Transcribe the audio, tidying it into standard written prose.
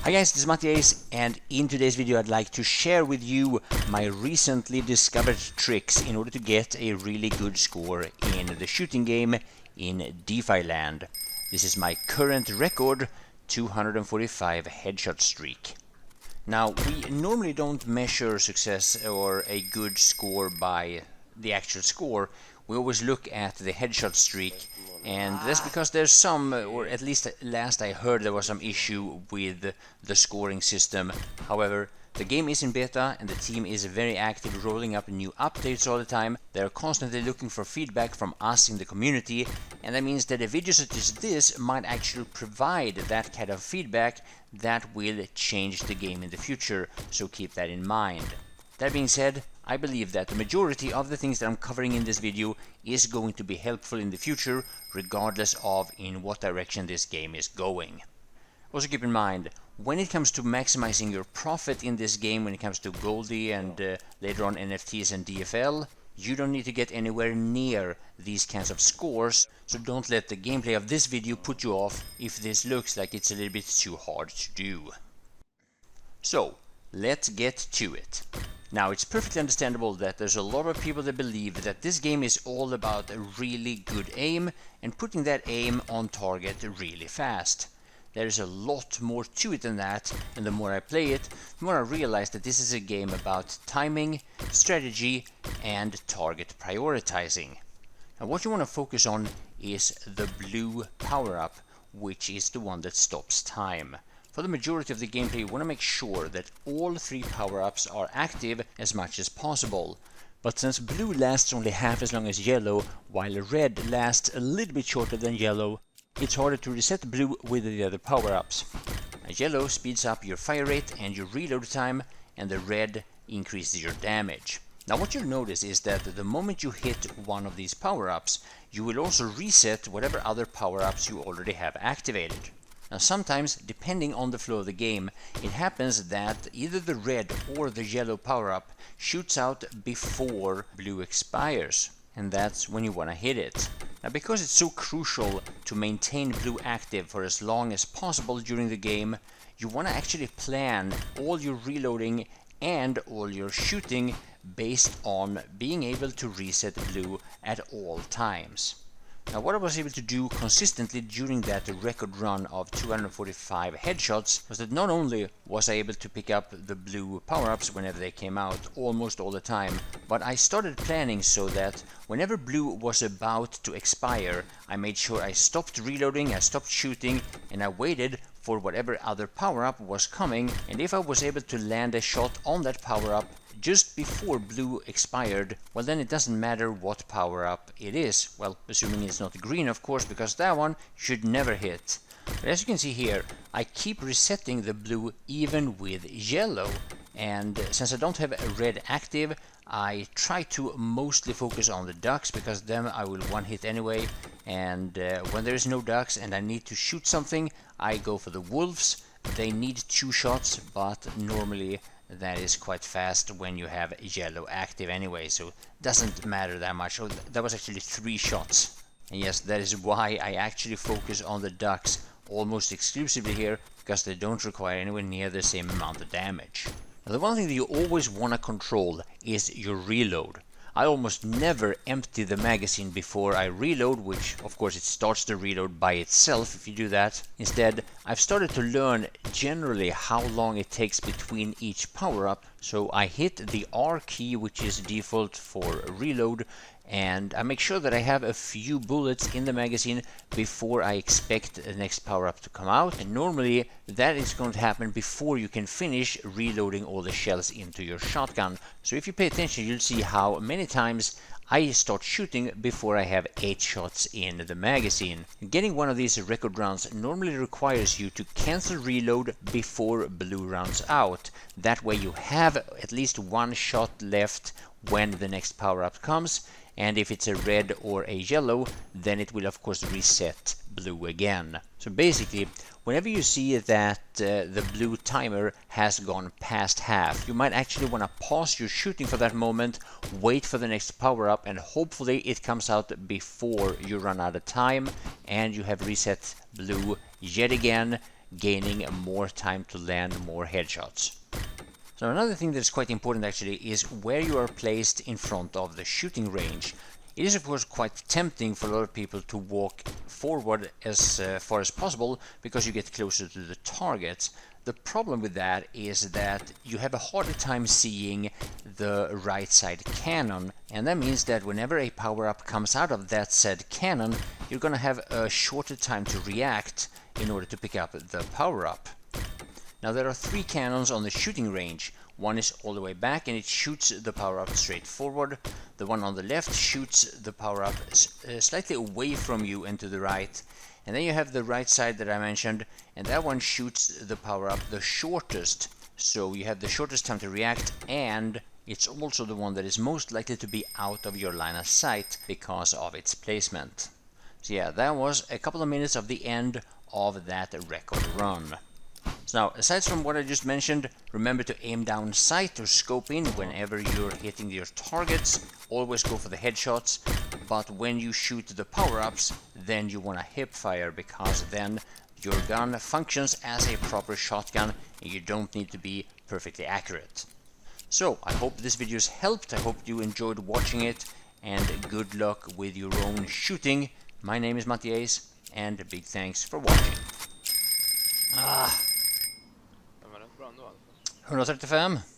Hi guys, this is Mattias, and in today's video I'd like to share with you my recently discovered tricks in order to get a really good score in the shooting game in Defi Land. This is my current record, 245 headshot streak. Now, we normally don't measure success or a good score by the actual score. We always look at the headshot streak, and that's because there's some, or at least last I heard, there was some issue with the scoring system. However, the game is in beta and the team is very active, rolling up new updates all the time. They're constantly looking for feedback from us in the community, and that means that a video such as this might actually provide that kind of feedback that will change the game in the future, so keep that in mind. That being said, I believe that the majority of the things that I'm covering in this video is going to be helpful in the future, regardless of in what direction this game is going. Also keep in mind, when it comes to maximizing your profit in this game, when it comes to Goldie and later on NFTs and DFL, you don't need to get anywhere near these kinds of scores, so don't let the gameplay of this video put you off if this looks like it's a little bit too hard to do. So, let's get to it. Now, it's perfectly understandable that there's a lot of people that believe that this game is all about a really good aim and putting that aim on target really fast. There's a lot more to it than that, and the more I play it, the more I realize that this is a game about timing, strategy, and target prioritizing. And what you want to focus on is the blue power-up, which is the one that stops time. For the majority of the gameplay, you want to make sure that all three power-ups are active as much as possible. But since blue lasts only half as long as yellow, while red lasts a little bit shorter than yellow, it's harder to reset blue with the other power-ups. Yellow speeds up your fire rate and your reload time, and the red increases your damage. Now what you'll notice is that the moment you hit one of these power-ups, you will also reset whatever other power-ups you already have activated. Now sometimes, depending on the flow of the game, it happens that either the red or the yellow power-up shoots out before blue expires, and that's when you want to hit it. Now because it's so crucial to maintain blue active for as long as possible during the game, you want to actually plan all your reloading and all your shooting based on being able to reset blue at all times. Now what I was able to do consistently during that record run of 245 headshots was that not only was I able to pick up the blue power-ups whenever they came out almost all the time, but I started planning so that whenever blue was about to expire, I made sure I stopped reloading, I stopped shooting, and I waited for whatever other power-up was coming, and if I was able to land a shot on that power-up just before blue expired, well then it doesn't matter what power-up it is. Well, assuming it's not green, of course, because that one should never hit. But as you can see here, I keep resetting the blue even with yellow, and since I don't have a red active, I try to mostly focus on the ducks, because them I will one hit anyway, and when there is no ducks and I need to shoot something, I go for the wolves. They need 2 shots, but normally that is quite fast when you have yellow active anyway, so it doesn't matter that much. Oh, that was actually 3 shots. And yes, that is why I actually focus on the ducks almost exclusively here, because they don't require anywhere near the same amount of damage. Now, the one thing that you always want to control is your reload. I almost never empty the magazine before I reload, which of course it starts the reload by itself if you do that. Instead, I've started to learn generally how long it takes between each power-up, so I hit the R key, which is default for reload, and I make sure that I have a few bullets in the magazine before I expect the next power-up to come out, and normally that is going to happen before you can finish reloading all the shells into your shotgun. So if you pay attention, you'll see how many times I start shooting before I have 8 shots in the magazine. Getting one of these record rounds normally requires you to cancel reload before blue runs out. That way you have at least 1 shot left when the next power-up comes, and if it's a red or a yellow, then it will of course reset blue again. So basically, whenever you see that the blue timer has gone past half, you might actually want to pause your shooting for that moment, wait for the next power up, and hopefully it comes out before you run out of time and you have reset blue yet again, gaining more time to land more headshots. So another thing that's quite important actually is where you are placed in front of the shooting range. It is of course quite tempting for a lot of people to walk forward as far as possible because you get closer to the targets. The problem with that is that you have a harder time seeing the right side cannon, and that means that whenever a power-up comes out of that said cannon, you're gonna have a shorter time to react in order to pick up the power-up. Now there are 3 cannons on the shooting range. One is all the way back and it shoots the power-up straight forward. The one on the left shoots the power-up slightly away from you and to the right. And then you have the right side that I mentioned, and that one shoots the power-up the shortest. So you have the shortest time to react, and it's also the one that is most likely to be out of your line of sight because of its placement. So yeah, that was a couple of minutes of the end of that record run. So now, aside from what I just mentioned, remember to aim down sight or scope in whenever you're hitting your targets. Always go for the headshots, but when you shoot the power-ups, then you want to hip fire, because then your gun functions as a proper shotgun and you don't need to be perfectly accurate. So, I hope this video has helped, I hope you enjoyed watching it, and good luck with your own shooting. My name is Mattias, and a big thanks for watching. 135.